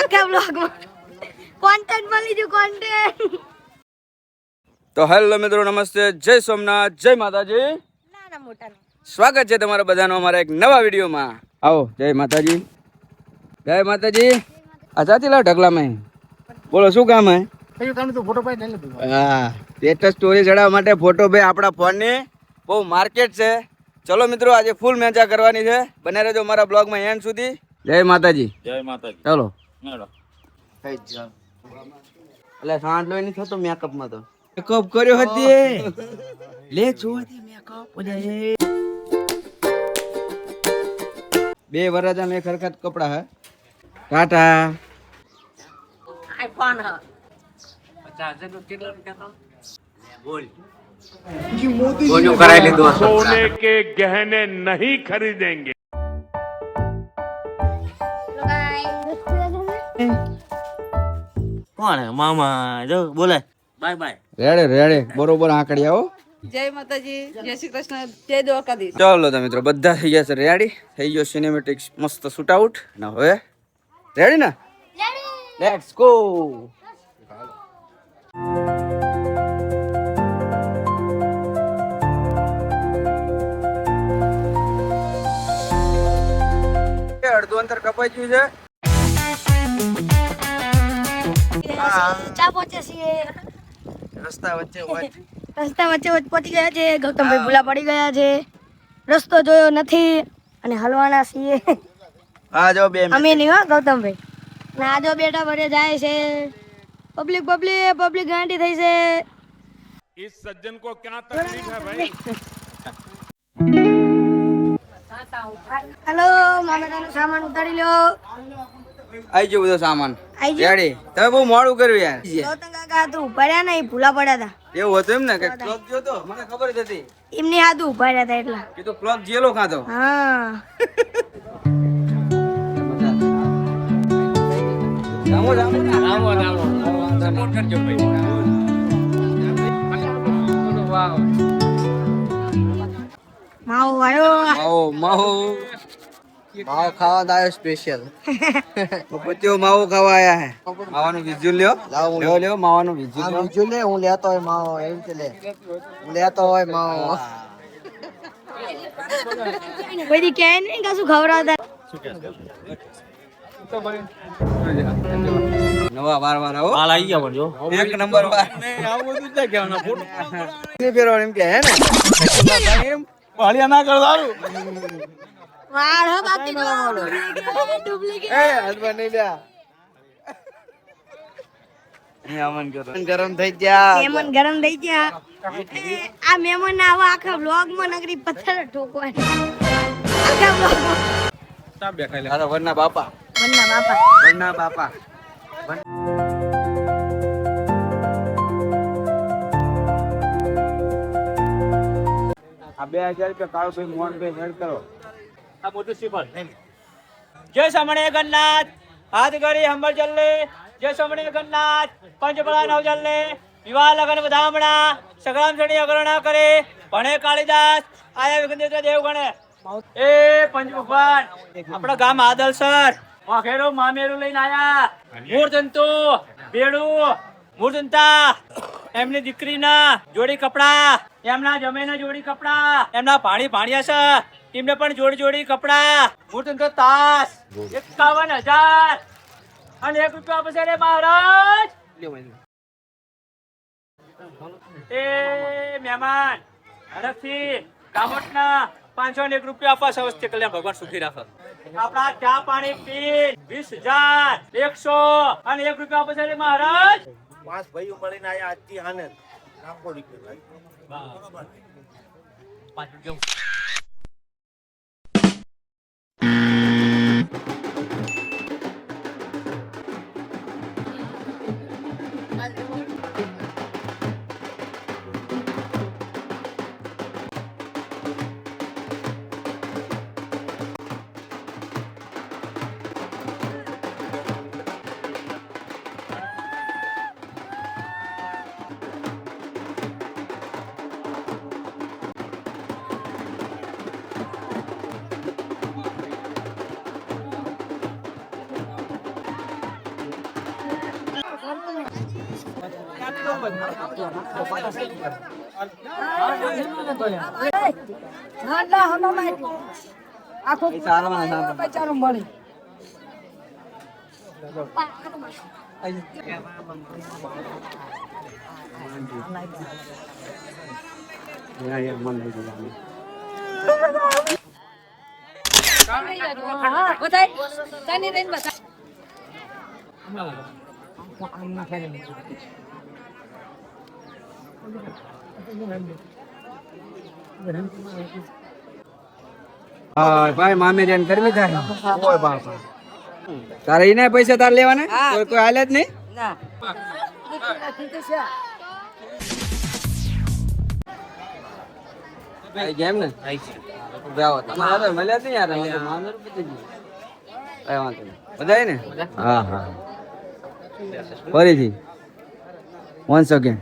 આખા બ્લોગમાં કોન્ટેન્ટ મળી ગયું કોન્ટેન્ટ. તો હેલો મિત્રો, નમસ્તે, જય સોમનાથ, જય માતાજી. નાના મોટા સ્વાગત છે તમારા બધાનો અમારા એક નવા વિડીયોમાં. આવો, જય માતાજી, જય માતાજી. આ ચાચીલા ઢગલામાં બોલો શું કામ હે? હા, સ્ટેટસ સ્ટોરી ચડાવવા માટે ફોટો ભાઈ આપણા ફોનની બહુ માર્કેટ છે. ચલો મિત્રો, આજે ફૂલ મેચા કરવાની છે. બને રહેજો મારા બ્લોગમાં એન્ડ સુધી. જય માતાજી. જય માતાજી. ચલો. મેળો એટલે સાંજ લોઈ નહીં થતો મેકઅપમાં તો મેકઅપ કર્યો હતી લે જોવાથી મેકઅપ ઓજાય 2 વરરાજા મેં ખરખત કપડા હે ટાટા આઈફોન હ 50,000 નો કેટલા રૂપિયા બોલ કોનું કરાઈ લીધું सोने के गहने नहीं खरीदेंगे. કોણ હે મામા જો બોલે બાય બાય રેડે રેડે બરોબર આંકડી આવો. જય માતાજી, જય શ્રી કૃષ્ણ, જય દ્વારકાધીશ. ચાલો તો મિત્રો, બધા થઈ ગયા છે રેડી. થઈ ગયો સિનેમેટિક મસ્ત શૂટ આઉટ. ને હવે રેડી ને, લેટ્સ ગો. અડધું અંતર કપાઈ ગયું છે. ચા પહોંચે છીએ. રસ્તા વચ્ચે રસ્તા વચ્ચે પહોંચી ગયા છે. ગૌતમભાઈ ભૂલા પડી ગયા છે. રસ્તો જોયો નથી અને હલવાના છીએ. આ જો બે અમે નહીં હો ગૌતમભાઈ. ને આ જો બેટા ભરે જાય છે. પબ્લિક ગાંડી થઈ છે. इस सज्जन को क्या तकलीफ है भाई? હેલો, મામેરાનો સામાન ઉતારી લો. આઈ ગયો બધો સામાન. આઈ ગયો? રેડી. તમે બહુ મોડું કર્યું યાર. ગૌતમ કાકા તો ઉભા રહ્યા ને, એ ભૂલા પડ્યા હતા. એવું હતું એમ ને કે ક્લોક જો તો મને ખબર જ હતી. એમની હાથ ઉભા રહ્યા હતા એટલા. કે તો ક્લોક જેલો ખાતો. હા. માવો આવ્યો. માવો ખાવા દાયો સ્પેશિયલ. પતિઓ માવો ખાવા આયા હે. માવાનું વિઝ્યુઅલ લ્યો. લ્યો માવાનું વિઝ્યુઅલ લ્યો. હું લેતો હોય માવો એમ કે લે હું લેતો હોય માવો. બધી ક્યાંય નહીં કશું ખવડાવતા. નવા વાર આવો. માલ આવી ગયા પણ જો એક નંબર વાર. આવું બધું જ કહેવાનું ફોટો એમ કે હે ને પાળિયા ના કર દારૂ વાળ હો બાકી ડુપ્લિકેટ. એ હસબન્ડ નહીં લ્યા. મહેમાન ગરમ થઈ ગયા. મહેમાન ગરમ થઈ ગયા. આ મહેમાન ના આવા આખા બ્લોગ માં નગરી પથ્થર ઠોકવાની. આખા બ્લોગ માં વરના બાપા. વનના બાપા. વરના બાપા. આ 2000 રૂપિયા કાળુભાઈ મોહનભાઈ હેડ કરો. આ મોટું શ્રીફળ જય સમણે ગન્નાથ હાથ કરી હંબર ચલ્લે જય સમણે ગન્નાથ પંચપળા નવ ચલ્લે વિવાહ લગન વધામણા સગરામ સણી અગ્રણા કરે ભણે કાળીદાસ આયા વિઘ્નેશ્વર દેવ ગણે એ પંચ ભગવાન આપણા ગામ આદલસર વાઘેરો મામેરું લઈને આયા મૂર્તંતુ બેડું મૂર્તંતા એમની દીકરીના જોડી કપડા એમના જમેના જોડી કપડા એમના ભાણી ભાણિયા છે એમને પણ જોડી જોડી કપડા મૂર્તંતો તાસ 51,000 અને 1 રૂપિયા આપશે રે મહારાજ એ મહેમાન હરખથી ગામોટના 501 રૂપિયા આપવા સવસ્તે કલ્યાણ ભગવાન સુખી રાખે આપણા ચા પાણી પી 20,000 100 અને 1 રૂપિયા આપશે રે મહારાજ 5 ભાઈઓ મળીને આયા આજથી આનંદ રાખો રૂપિયા. બરોબર 5 રૂપિયા હા ભાઈ મામી રેન કરવી થાય ઓય બાપા તારે એને પૈસા તાર લેવાના કોઈ હાલે જ નહીં આઈ ગેમ ને જાઓ તમારે મળ્યા જ નહીં યાર મામી પતી ગયું કઈ વાંધો નહીં બધાય ને હા હા ફરીથી once again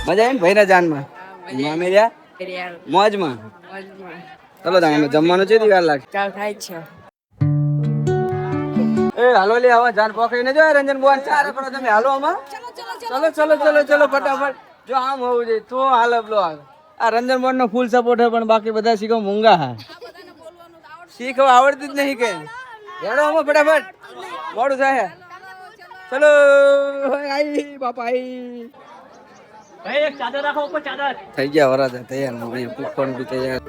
મજા આવી ભાઈ ના જાન માં મામી રહ્યા મોજ માં ચલો તમે જમવાનું છે વાર લાગે એ હાલો લે હવે જાન પકડીને જો રંજન બોન ચાર કરો તમે હાલો આમાં ચલો ચલો ચલો ચલો ફટાફટ જો આમ હોવું જોઈએ તો હાલ બ્લોગ આ રંજન બોન નો ફૂલ સપોર્ટ છે પણ બાકી બધા શીખો મૂંગા હા શીખવા આવડતું જ નહીં કે હેડો આમાં ફટાફટ મોડું થાય ચલો આઈ બાપા આઈ એક ચાદર રાખો ઉપર ચાદર થઈ ગયા વરાજા તૈયાર ને પૂછપણ બી તૈયાર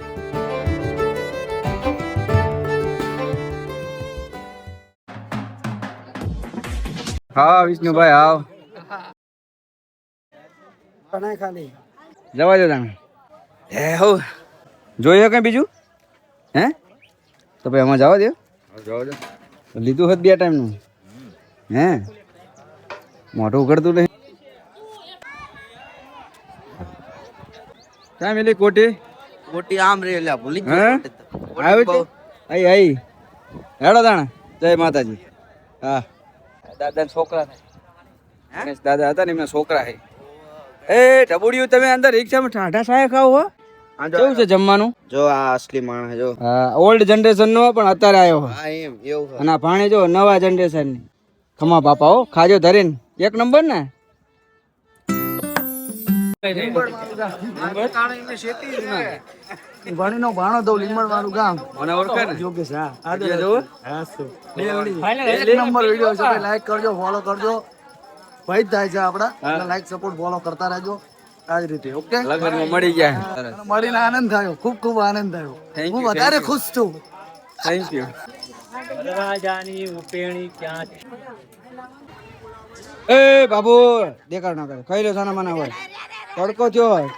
હા વિષ્ણુભાઈ આવ જવા દો તમે હે હો જોઈએ કઈ બીજું હે તો ભાઈ આમાં જવા દો લીધું હોત બે ટાઈમ નું હે મોઢું ઉઘડતું નહીં ક્યાં મિલી કોટી મોટી આમ રે લ્યા ભૂલી હે આવી છે આઈ આઈ હેડો દાણા જય માતાજી હા દાદા છોકરા ગણેશ દાદા હતા ને એમના છોકરા હે એ ઢબુડિયું તમે અંદર રિક્ષામાં ઠાઠા સાયા ખાઓ હો કેવું છે જમવાનું જો આ અસલી માણસ જો હા ઓલ્ડ જનરેશન નો પણ અત્યારે આવ્યો હા એમ એવું અને આ ભાણે જો નવા જનરેશન ની ખમા બાપા હો ખાજો ધરીને એક નંબર ને ભાણીનો ભાણો દઉં લીંબણ વાળું ગામ મને ઓળખે ને યોગેશ હા આ જો એક નંબર વિડીયો છે લાઈક કરજો ફોલો કરજો ભાઈ જ થાય છે આપડા લાઈક સપોર્ટ ફોલો કરતા રહેજો આ જ રીતે ઓકે લગન માં મળી ગયા મળીને આનંદ થયો ખૂબ ખૂબ આનંદ થયો હું વધારે ખુશ છું થેન્ક યુ વરરાજાની ઉપેણી ક્યાં છે? એ બાબુ દેખાડ ના કરે ખાઈ લો સાના માના હોય તડકો થયો હોય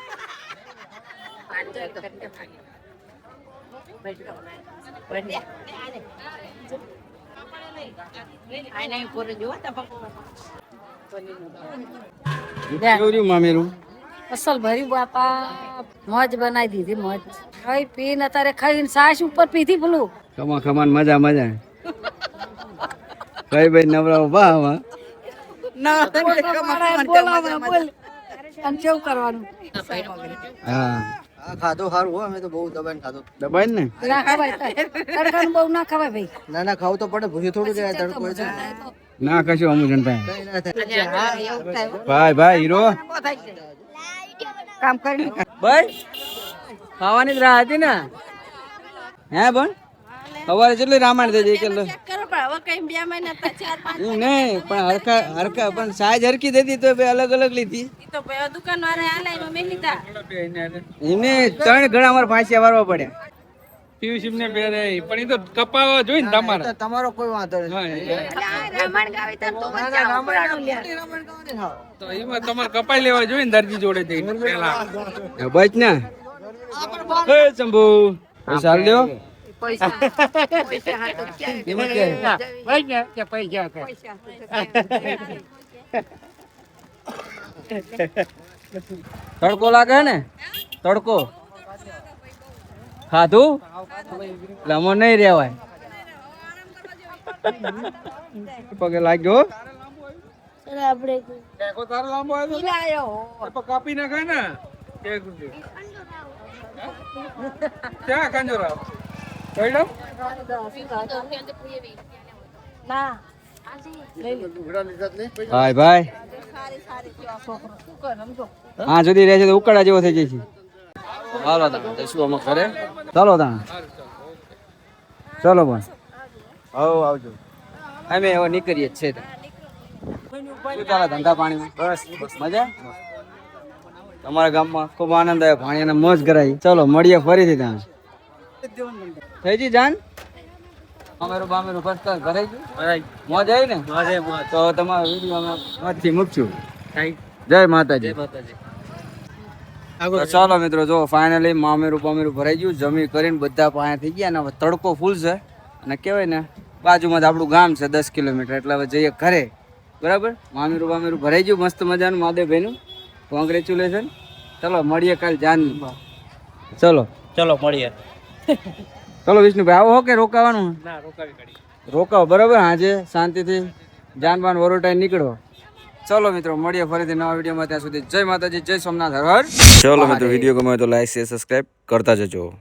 કેવું રહ્યું મામેરું અસલ ભરી બાપા મોજ બનાવી દીધી મોજ ખાઈ પીને અત્યારે ખાઈને સાસ ઉપર પીધી પેલું ખમા ખમાન મજા મજા કઈ ભાઈ નવરા ઉભા આમાં કેવું કરવાનું હા ખાધો સારું હો અમે તો બહુ દબાઈને ખાધો દબાઈ ને ના ખવાય તડકાનું બહુ ના ખવાય ભાઈ ના ના ખાવું તો પડે ભૂસી થોડું જાય તડકો હોય છે ના કશું અમુ જનતા કઈ ના થાય ભાઈ ભાઈ હીરો કામ કરી ભાઈ ખાવાની જ રાહ હતી ને હે બન સવારે કેટલી રામાયણ થઈ જાય કે હવે કઈ 2 મહિના 4-5 નહીં પણ હરકા પણ સાઈઝ હરકી દીધી તો બે અલગ અલગ લીધી તો દુકાન વાળા આલાઈ મેં લીધા એમને 3 ઘણા અમારે પાછા વારવા પડ્યા તમારો કોઈ વાંધો નથી રમણ ગાવી તો બચ ને એ શંભુ પૈસા લ્યો પૈસા હાટો તડકો લાગે ને તડકો ખાધું એટલે અમારે નહીં રહેવાય પગે લાગ્યો આપણે કાપી નાખાય ને ક્યાં કંજોરા હાય ભાઈ હા સુધી રહે છે તો ઉકળા જેવો થઈ જાય છે હાલો તા જઈશું અમે ઘરે ચાલો તા ચાલો પણ હવ આવજો અમે હવે નીકળીએ જ છે શું ચાલે ધંધા પાણીમાં બસ મજા તમારા ગામમાં ખૂબ આનંદ આવ્યો પાણી અને મોજ કરાવી ચલો મળીએ ફરીથી ત્યાં થઈ જી જાન અમારું બામેરું પસ્તા ઘરે મોજ આવી ને તો તમારો વિડીયો અમે મોજથી મૂકશું જય માતાજી તો ચાલો મિત્રો જો ફાઇનલી મામેરું પામેરું ભરાઈ ગયું જમી કરીને બધા પાયા થઈ ગયા ને હવે તડકો ફૂલ છે અને કહેવાય ને બાજુમાં જ આપણું ગામ છે 10 કિલોમીટર એટલે હવે જઈએ ઘરે બરાબર મામેરું પામેરું ભરાઈ ગયું મસ્ત મજાનું મહાદેવભાઈનું કોંગ્રેચ્યુલેશન ચલો મળીએ કાલ જાન ચલો મળીએ ચલો વિષ્ણુભાઈ આવો હો કે રોકાવાનું રોકાવો બરાબર હાજે શાંતિથી જાનબાન વરોટાઈ નીકળો ચલો મિત્રો મળીએ ફરીથી નવા વિડીયોમાં ત્યાં સુધી જય માતાજી જય સોમનાથ હર હર ચલો મિત્રો વિડીયો ગમે તો લાઈક શેર સબસ્ક્રાઇબ કરતા જજો